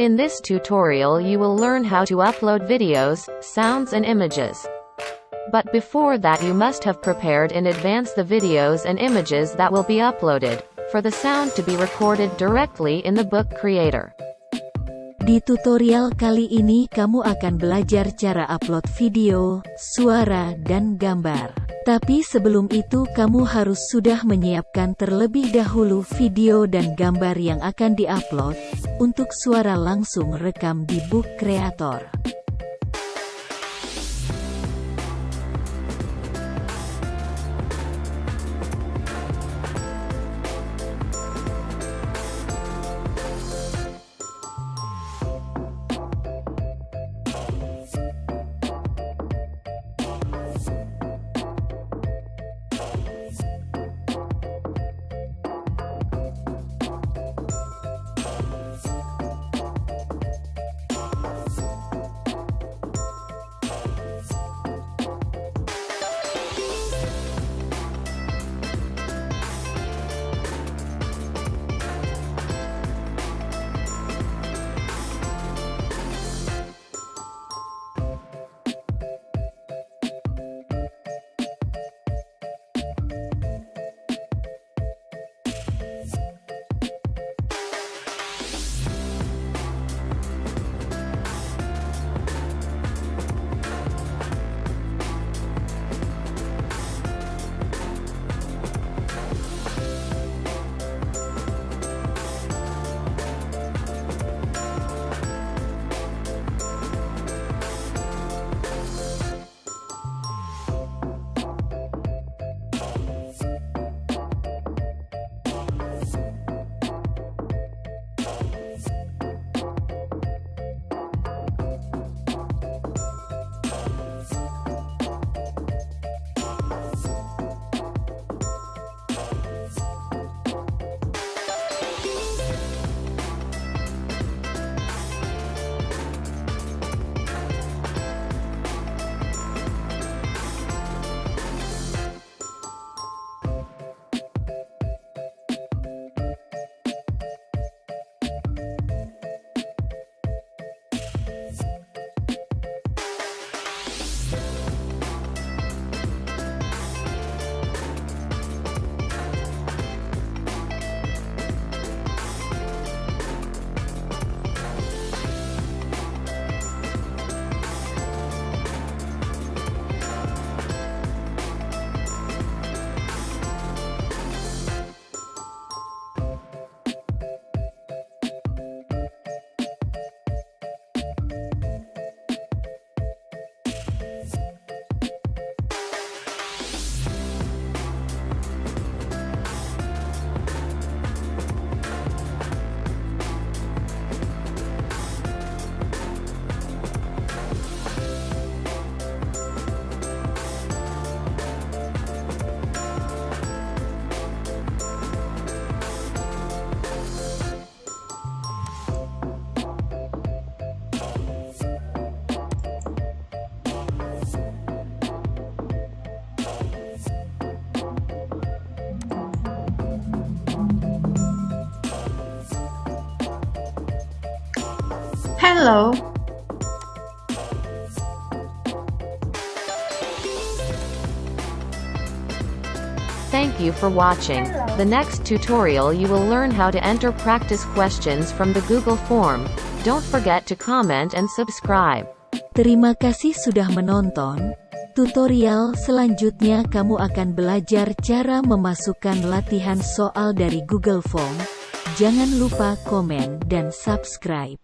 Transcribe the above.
In this tutorial you will learn how to upload videos, sounds and images. But before that you must have prepared in advance the videos and images that will be uploaded, for the sound to be recorded directly in the book creator. Di tutorial kali ini kamu akan belajar cara upload video, suara, dan gambar. Tapi sebelum itu kamu harus sudah menyiapkan terlebih dahulu video dan gambar yang akan diupload. Untuk suara langsung rekam di book creator. Hello. Thank you for watching. The next tutorial you will learn how to enter practice questions from the Google form. Don't forget to comment and subscribe. Terima kasih sudah menonton. Tutorial selanjutnya kamu akan belajar cara memasukkan latihan soal dari Google Form. Jangan lupa komen dan subscribe.